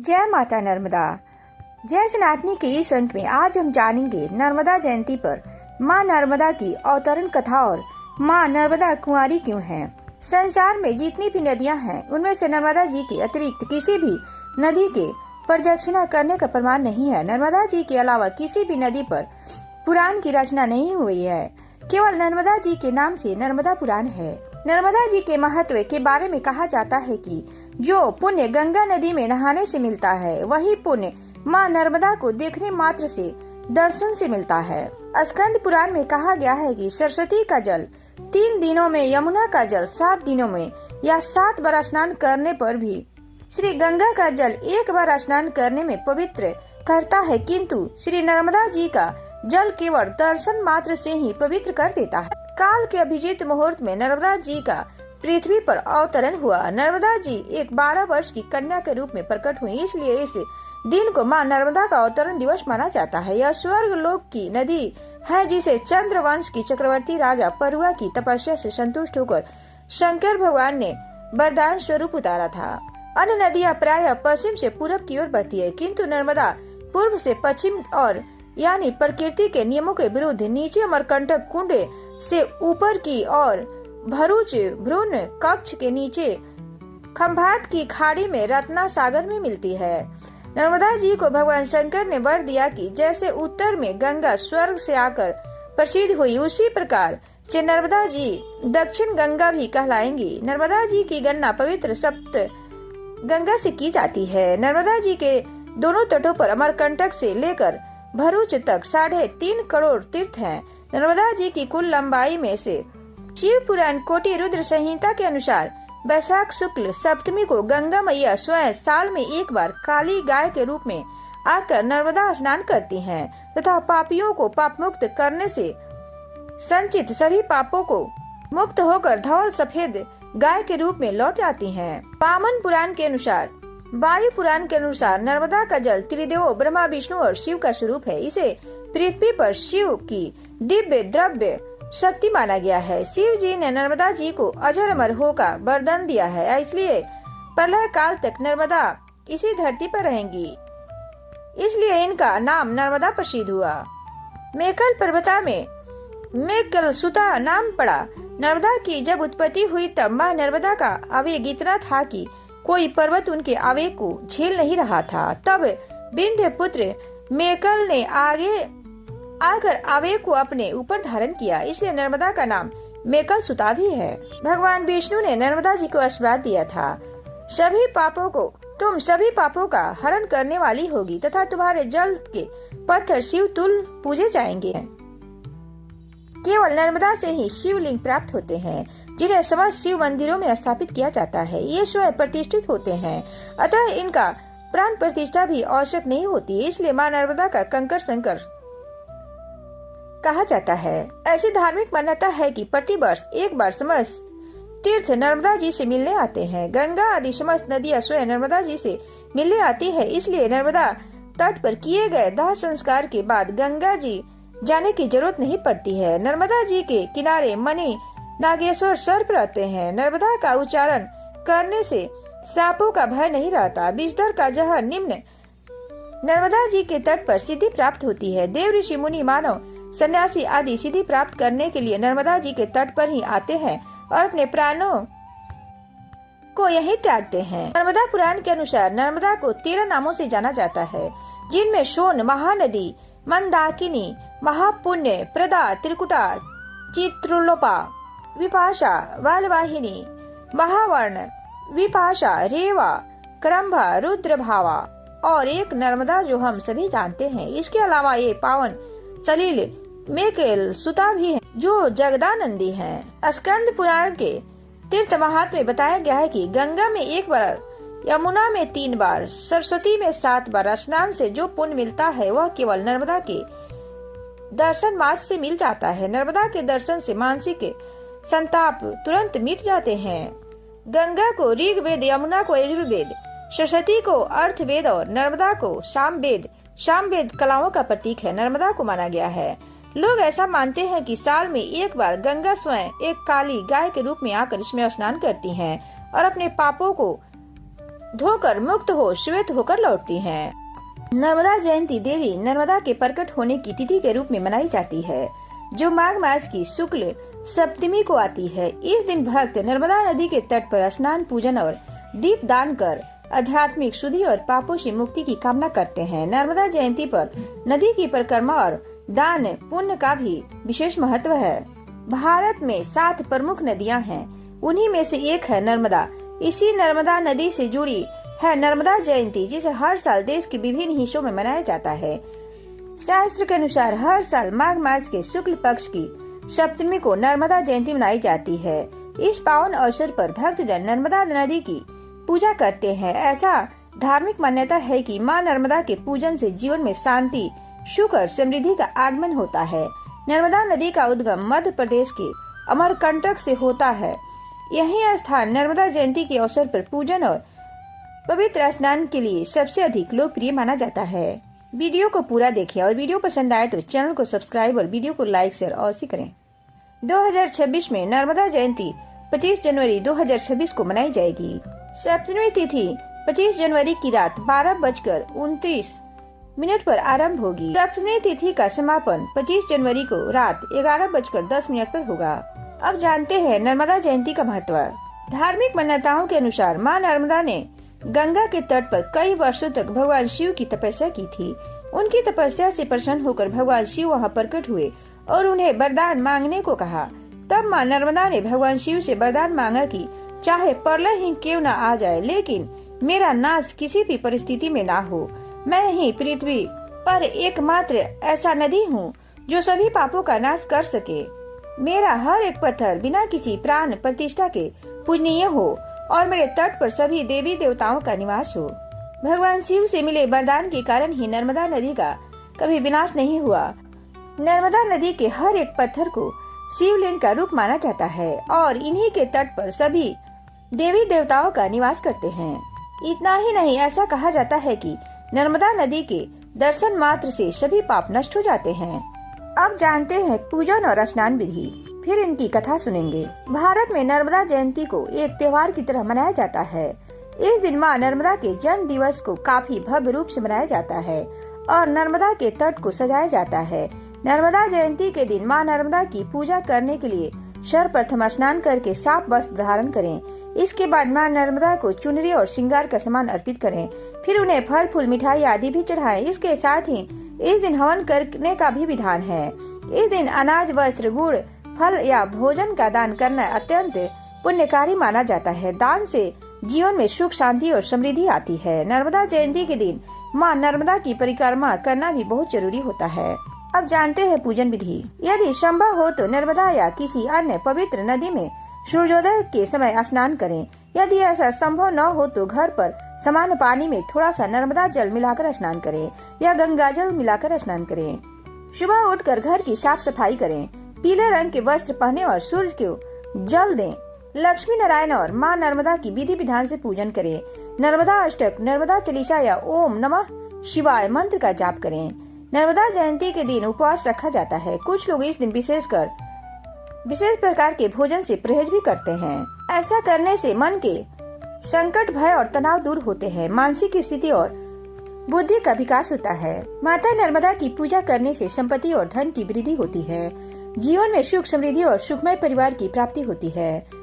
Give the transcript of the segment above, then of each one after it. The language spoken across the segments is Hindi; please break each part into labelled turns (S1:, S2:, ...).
S1: जय माता नर्मदा। जय सनातनी के इस अंक में आज हम जानेंगे नर्मदा जयंती पर माँ नर्मदा की अवतरण कथा और माँ नर्मदा कुंवारी क्यों है। संसार में जितनी भी नदियां हैं उनमें से नर्मदा जी के अतिरिक्त किसी भी नदी के प्रदक्षिणा करने का प्रमाण नहीं है। नर्मदा जी के अलावा किसी भी नदी पर पुराण की रचना नहीं हुई है। केवल नर्मदा जी के नाम से नर्मदा पुराण है। नर्मदा जी के महत्व के बारे में कहा जाता है कि जो पुण्य गंगा नदी में नहाने से मिलता है वही पुण्य माँ नर्मदा को देखने मात्र से दर्शन से मिलता है। स्कंद पुराण में कहा गया है कि सरस्वती का जल 3 दिनों में, यमुना का जल 7 दिनों में या 7 बार स्नान करने पर भी श्री गंगा का जल 1 बार स्नान करने में पवित्र करता है, किंतु श्री नर्मदा जी का जल केवल दर्शन मात्र से ही पवित्र कर देता है। काल के अभिजीत मुहूर्त में नर्मदा जी का पृथ्वी पर अवतरण हुआ। नर्मदा जी एक 12 वर्ष की कन्या के रूप में प्रकट हुई, इसलिए इस दिन को माँ नर्मदा का अवतरण दिवस माना जाता है। यह स्वर्ग लोक की नदी है जिसे चंद्रवंश की चक्रवर्ती राजा परुआ की तपस्या से संतुष्ट होकर शंकर भगवान ने वरदान स्वरूप उतारा था। अन्य नदियाँ प्रायः पश्चिम से पूरब की ओर बहती है, किंतु नर्मदा पूर्व से पश्चिम और यानी प्रकृति के नियमों के विरुद्ध नीचे अमरकंटक कुंड से ऊपर की और भरूच भ्रूण कक्ष के नीचे खंभात की खाड़ी में रत्ना सागर में मिलती है। नर्मदा जी को भगवान शंकर ने वर दिया कि जैसे उत्तर में गंगा स्वर्ग से आकर प्रसिद्ध हुई, उसी प्रकार से नर्मदा जी दक्षिण गंगा भी कहलाएंगी। नर्मदा जी की गणना पवित्र सप्त गंगा से की जाती है। नर्मदा जी के दोनों तटों पर अमरकंटक से लेकर भरूच तक 3.5 करोड़ तीर्थ हैं। नर्मदा जी की कुल लंबाई में से शिव पुराण कोटि रुद्र संहिता के अनुसार वैशाख शुक्ल सप्तमी को गंगा मैया स्वयं साल में 1 बार काली गाय के रूप में आकर नर्मदा स्नान करती हैं तथा पापियों को पाप मुक्त करने से संचित सभी पापों को मुक्त होकर धवल सफेद गाय के रूप में लौट आती हैं। वामन पुराण के अनुसार, वायु पुराण के अनुसार नर्मदा का जल त्रिदेवों ब्रह्मा विष्णु और शिव का स्वरूप है। इसे पृथ्वी पर शिव की दिव्य द्रव्य शक्ति माना गया है। शिव जी ने नर्मदा जी को अजर अमर होकर वरदान दिया है, इसलिए प्रलय काल तक नर्मदा इसी धरती पर रहेंगी, इसलिए इनका नाम नर्मदा प्रसिद्ध हुआ। मेकल पर्वता में मेकल सुता नाम पड़ा। नर्मदा की जब उत्पत्ति हुई तब माँ नर्मदा का आवेग इतना था कि कोई पर्वत उनके आवेग को झेल नहीं रहा था। तब विंध्य पुत्र मेकल ने आगे आकर आवेग को अपने ऊपर धारण किया, इसलिए नर्मदा का नाम मेकल सुता भी है। भगवान विष्णु ने नर्मदा जी को आशीर्वाद दिया था, तुम सभी पापों का हरण करने वाली होगी तथा तुम्हारे जल के पत्थर शिव तुल पूजे जाएंगे। केवल नर्मदा से ही शिवलिंग प्राप्त होते हैं, जिन्हें समस्त शिव मंदिरों में स्थापित किया जाता है। ये स्वयं प्रतिष्ठित होते हैं, अतः इनका प्राण प्रतिष्ठा भी आवश्यक नहीं होती, इसलिए माँ नर्मदा का कंकर शंकर कहा जाता है। ऐसी धार्मिक मान्यता है कि प्रतिवर्ष 1 बार समस्त तीर्थ नर्मदा जी से मिलने आते हैं। गंगा आदि समस्त नदियां स्वयं नर्मदा जी से मिलने आती है, इसलिए नर्मदा तट पर किए गए दाह संस्कार के बाद गंगा जी जाने की जरूरत नहीं पड़ती है। नर्मदा जी के किनारे मणि नागेश्वर सर्प रहते हैं। नर्मदा का उच्चारण करने से सांपों का भय नहीं रहता। विषधर का जहर निम्न नर्मदा जी के तट पर सिद्धि प्राप्त होती है। देव ऋषि मुनि मानव सन्यासी आदि सिद्धि प्राप्त करने के लिए नर्मदा जी के तट पर ही आते हैं और अपने प्राणों को यही त्यागते हैं। नर्मदा पुराण के अनुसार नर्मदा को 13 नामों से जाना जाता है, जिनमें सोन महानदी, मंदाकिनी, महापुण्य प्रदा, त्रिकुटा, चित्रुलोपा, विपाशा, वालवाहिनी, महावर्ण, विपाशा, रेवा, क्रम्भा, रुद्रभावा और एक नर्मदा जो हम सभी जानते हैं। इसके अलावा ये पावन सलील मेकल सुता भी है जो जगदानंदी हैं। स्कंद पुराण के तीर्थ महात्म्य में बताया गया है कि गंगा में 1 बार, यमुना में 3 बार, सरस्वती में 7 बार स्नान से जो पुण्य मिलता है वह केवल नर्मदा के दर्शन मात्र से मिल जाता है। नर्मदा के दर्शन से मानसिक संताप तुरंत मिट जाते हैं। गंगा को ऋग्वेद, यमुना को यजुर्वेद, सरस्वती को अर्थवेद और नर्मदा को सामवेद कलाओं का प्रतीक है। नर्मदा को माना गया है। लोग ऐसा मानते हैं कि साल में 1 बार गंगा स्वयं एक काली गाय के रूप में आकर इसमें स्नान करती हैं और अपने पापों को धोकर मुक्त हो श्वेत होकर लौटती हैं। नर्मदा जयंती देवी नर्मदा के प्रकट होने की तिथि के रूप में मनाई जाती है, जो माघ मास की शुक्ल सप्तमी को आती है। इस दिन भक्त नर्मदा नदी के तट पर स्नान, पूजन और दीप दान कर आध्यात्मिक शुद्धि और पापों से मुक्ति की कामना करते हैं। नर्मदा जयंती पर नदी की परिक्रमा और दान पुण्य का भी विशेष महत्व है। भारत में 7 प्रमुख नदियां हैं, उन्हीं में से एक है नर्मदा। इसी नर्मदा नदी से जुड़ी है नर्मदा जयंती, जिसे हर साल देश के विभिन्न हिस्सों में मनाया जाता है। शास्त्र के अनुसार हर साल माघ मास के शुक्ल पक्ष की सप्तमी को नर्मदा जयंती मनाई जाती है। इस पावन अवसर पर भक्तजन नर्मदा नदी की पूजा करते हैं। ऐसा धार्मिक मान्यता है कि मां नर्मदा के पूजन से जीवन में शांति, सुख और समृद्धि का आगमन होता है। नर्मदा नदी का उद्गम मध्य प्रदेश के अमरकंटक से होता है। यही स्थान नर्मदा जयंती के अवसर पर पूजन और पवित्र स्नान के लिए सबसे अधिक लोकप्रिय माना जाता है। वीडियो को पूरा देखें और वीडियो पसंद आए तो चैनल को सब्सक्राइब और वीडियो को लाइक, शेयर अवश्य करें। 2026 में नर्मदा जयंती 25 जनवरी 2026 को मनाई जाएगी। सप्तमी तिथि 25 जनवरी की रात 12:29 पर आरंभ होगी। सप्तमी तिथि का समापन 25 जनवरी को रात 11:10 पर होगा। अब जानते हैं नर्मदा जयंती का महत्व। धार्मिक मान्यताओं के अनुसार मां नर्मदा ने गंगा के तट पर कई वर्षों तक भगवान शिव की तपस्या की थी। उनकी तपस्या से प्रसन्न होकर भगवान शिव वहां प्रकट हुए और उन्हें वरदान मांगने को कहा। तब मां नर्मदा ने भगवान शिव से वरदान मांगा कि चाहे प्रलय ही क्यों न आ जाए, लेकिन मेरा नाश किसी भी परिस्थिति में ना हो। मैं ही पृथ्वी पर एकमात्र ऐसा नदी हूँ जो सभी पापों का नाश कर सके। मेरा हर एक पत्थर बिना किसी प्राण प्रतिष्ठा के पूजनीय हो और मेरे तट पर सभी देवी देवताओं का निवास हो। भगवान शिव से मिले वरदान के कारण ही नर्मदा नदी का कभी विनाश नहीं हुआ। नर्मदा नदी के हर एक पत्थर को शिवलिंग का रूप माना जाता है और इन्हीं के तट पर सभी देवी देवताओं का निवास करते हैं। इतना ही नहीं, ऐसा कहा जाता है कि नर्मदा नदी के दर्शन मात्र से सभी पाप नष्ट हो जाते हैं। अब जानते हैं पूजन और स्नान विधि, फिर इनकी कथा सुनेंगे। भारत में नर्मदा जयंती को एक त्योहार की तरह मनाया जाता है। इस दिन मां नर्मदा के जन्म दिवस को काफी भव्य रूप से मनाया जाता है और नर्मदा के तट को सजाया जाता है। नर्मदा जयंती के दिन मां नर्मदा की पूजा करने के लिए सर्वप्रथम स्नान करके साफ वस्त्र धारण करें। इसके बाद मां नर्मदा को चुनरी और श्रृंगार का सामान अर्पित करें। फिर उन्हें फल फूल, मिठाई आदि भी चढ़ाएं। इसके साथ ही इस दिन हवन करने का भी विधान है। इस दिन अनाज, वस्त्र, गुड़, फल या भोजन का दान करना अत्यंत पुण्यकारी माना जाता है। दान से जीवन में सुख, शांति और समृद्धि आती है। नर्मदा जयंती के दिन मां नर्मदा की परिक्रमा करना भी बहुत जरूरी होता है। अब जानते हैं पूजन विधि। यदि संभव हो तो नर्मदा या किसी अन्य पवित्र नदी में सूर्योदय के समय स्नान करें। यदि ऐसा संभव न हो तो घर पर सामान्य पानी में थोड़ा सा नर्मदा जल मिलाकर स्नान करें या गंगा जल मिलाकर स्नान करें। सुबह उठकर घर की साफ सफाई करें। पीले रंग के वस्त्र पहने और सूर्य को जल दें। लक्ष्मी नारायण और मां नर्मदा की विधि विधान से पूजन करें। नर्मदा अष्टक, नर्मदा चालीसा या ओम नमः शिवाय मंत्र का जाप करें। नर्मदा जयंती के दिन उपवास रखा जाता है। कुछ लोग इस दिन विशेष प्रकार के भोजन से परहेज भी करते हैं। ऐसा करने से मन के संकट, भय और तनाव दूर होते हैं। मानसिक स्थिति और बुद्धि का विकास होता है। माता नर्मदा की पूजा करने से संपत्ति और धन की वृद्धि होती है। जीवन में सुख, समृद्धि और सुखमय परिवार की प्राप्ति होती है।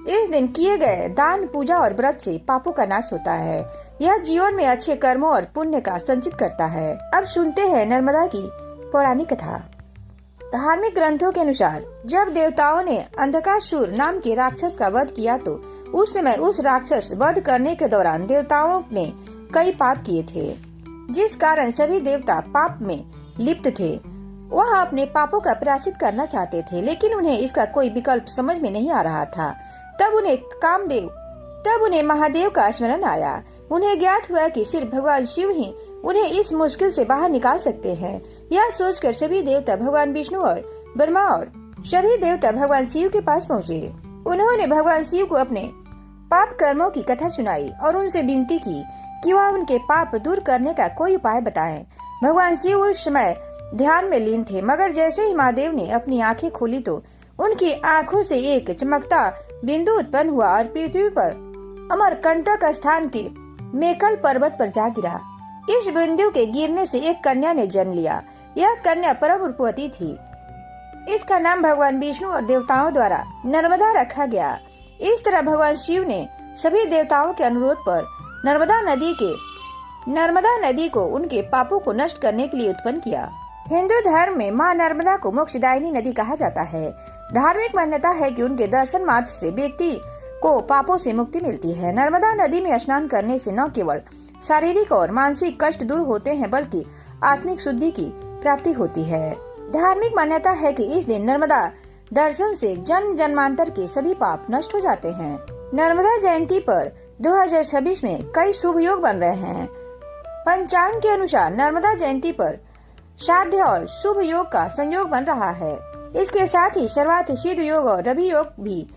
S1: इस दिन किए गए दान, पूजा और व्रत से पापों का नाश होता है। यह जीवन में अच्छे कर्मों और पुण्य का संचित करता है। अब सुनते हैं नर्मदा की पौराणिक कथा। धार्मिक ग्रंथों के अनुसार जब देवताओं ने अंधकासुर नाम के राक्षस का वध किया तो उस समय उस राक्षस वध करने के दौरान देवताओं ने कई पाप किए थे, जिस कारण सभी देवता पाप में लिप्त थे। वह अपने पापों का प्रायश्चित करना चाहते थे, लेकिन उन्हें इसका कोई विकल्प समझ में नहीं आ रहा था। तब उन्हें महादेव का स्मरण आया। उन्हें ज्ञात हुआ कि सिर्फ भगवान शिव ही उन्हें इस मुश्किल से बाहर निकाल सकते हैं। यह सोचकर सभी देवता भगवान विष्णु और ब्रह्मा और सभी देवता भगवान शिव के पास पहुँचे। उन्होंने भगवान शिव को अपने पाप कर्मों की कथा सुनाई और उनसे विनती की कि वह उनके पाप दूर करने का कोई उपाय बताएं। भगवान शिव उस समय ध्यान में लीन थे, मगर जैसे ही महादेव ने अपनी आंखें खोली तो उनकी आंखों से एक चमकता बिंदु उत्पन्न हुआ और पृथ्वी पर अमरकंटक स्थान के मेकल पर्वत पर जा गिरा। इस बिंदु के गिरने से एक कन्या ने जन्म लिया। यह कन्या परम रूपवती थी। इसका नाम भगवान विष्णु और देवताओं द्वारा नर्मदा रखा गया। इस तरह भगवान शिव ने सभी देवताओं के अनुरोध पर नर्मदा नदी को उनके पापों को नष्ट करने के लिए उत्पन्न किया। हिंदू धर्म में माँ नर्मदा को मोक्षदायिनी नदी कहा जाता है। धार्मिक मान्यता है कि उनके दर्शन मात्र से व्यक्ति को पापों से मुक्ति मिलती है। नर्मदा नदी में स्नान करने से न केवल शारीरिक और मानसिक कष्ट दूर होते हैं बल्कि आत्मिक शुद्धि की प्राप्ति होती है। धार्मिक मान्यता है कि इस दिन नर्मदा दर्शन से जन्म जन्मांतर के सभी पाप नष्ट हो जाते हैं। नर्मदा जयंती पर 2026 में कई शुभ योग बन रहे हैं। पंचांग के अनुसार नर्मदा जयंती पर श्राद्ध और शुभ योग का संयोग बन रहा है। इसके साथ ही सर्वार्थ सिद्ध योग और रवि योग भी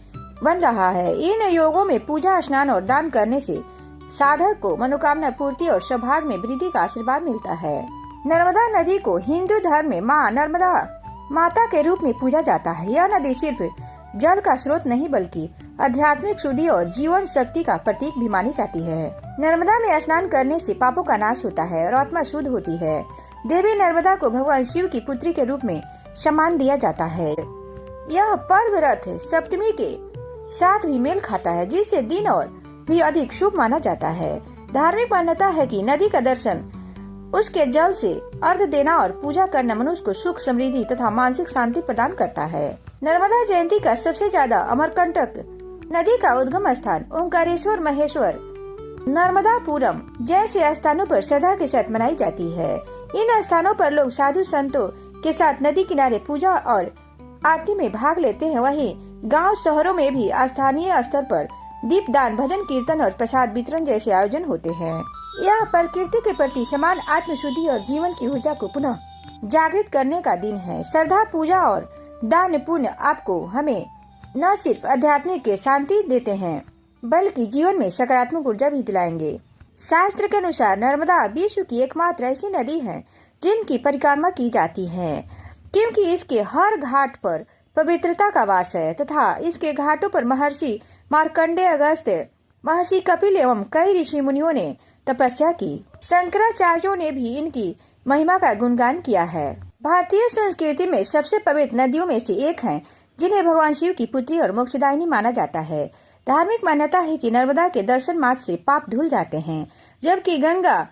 S1: बन रहा है। इन योगों में पूजा, स्नान और दान करने से साधक को मनोकामना पूर्ति और सौभाग्य में वृद्धि का आशीर्वाद मिलता है। नर्मदा नदी को हिंदू धर्म में माँ नर्मदा माता के रूप में पूजा जाता है। यह नदी सिर्फ जल का स्रोत नहीं बल्कि आध्यात्मिक शुद्धि और जीवन शक्ति का प्रतीक भी मानी जाती है। नर्मदा में स्नान करने से पापों का नाश होता है और आत्मा शुद्ध होती है। देवी नर्मदा को भगवान शिव की पुत्री के रूप में सम्मान दिया जाता है। यह पर्व रथ सप्तमी के साथ भी मेल खाता है, जिससे दिन और भी अधिक शुभ माना जाता है। धार्मिक मान्यता है कि नदी का दर्शन, उसके जल से अर्घ देना और पूजा करना मनुष्य को सुख, समृद्धि तथा मानसिक शांति प्रदान करता है। नर्मदा जयंती का सबसे ज्यादा अमरकंटक नदी का उद्गम स्थान ओंकारेश्वर, महेश्वर, नर्मदापुरम जैसे स्थानों पर श्रद्धा के साथ मनाई जाती है। इन स्थानों पर लोग साधु संतों के साथ नदी किनारे पूजा और आरती में भाग लेते हैं। वहीं गांव शहरों में भी स्थानीय स्तर पर दीपदान, भजन कीर्तन और प्रसाद वितरण जैसे आयोजन होते हैं। यह प्रकृति के प्रति समान आत्मशुद्धि और जीवन की ऊर्जा को पुनः जागृत करने का दिन है। श्रद्धा, पूजा और दान पुण्य आपको हमें न सिर्फ आध्यात्मिक के शांति देते हैं बल्कि जीवन में सकारात्मक ऊर्जा भी दिलाएंगे। शास्त्र के अनुसार नर्मदा विश्व की एकमात्र ऐसी नदी है जिनकी परिक्रमा की जाती है, क्योंकि इसके हर घाट पर पवित्रता का वास है तथा इसके घाटों पर महर्षि मार्कंडेय, अगस्त्य, महर्षि कपिल एवं कई ऋषि मुनियों ने तपस्या की। शंकराचार्यों ने भी इनकी महिमा का गुणगान किया है। भारतीय संस्कृति में सबसे पवित्र नदियों में से एक है जिन्हें भगवान शिव की पुत्री और मोक्षदायिनी माना जाता है। धार्मिक मान्यता है कि नर्मदा के दर्शन मात्र से पाप धुल जाते हैं, जबकि गंगा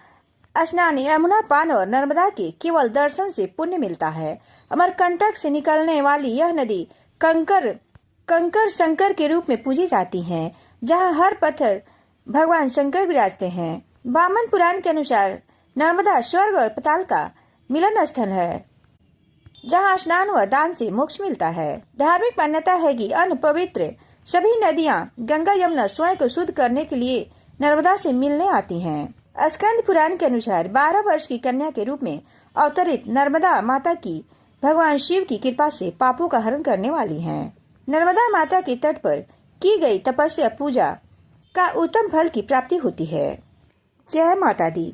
S1: स्नान, यमुना पान और नर्मदा के केवल दर्शन से पुण्य मिलता है। अमरकंटक से निकलने वाली यह नदी कंकर शंकर के रूप में पूजी जाती है, जहाँ हर पत्थर भगवान शंकर विराजते हैं। वामन पुराण के अनुसार नर्मदा स्वर्ग और पाताल का मिलन स्थल है, जहाँ स्नान व दान से मोक्ष मिलता है। धार्मिक मान्यता है कि अन्य पवित्र सभी नदियाँ गंगा, यमुना स्वयं को शुद्ध करने के लिए नर्मदा से मिलने आती हैं। स्कंद पुराण के अनुसार 12 वर्ष की कन्या के रूप में अवतरित नर्मदा माता की भगवान शिव की कृपा से पापों का हरण करने वाली हैं। नर्मदा माता के तट पर की गई तपस्या, पूजा का उत्तम फल की प्राप्ति होती है। जय माता दी।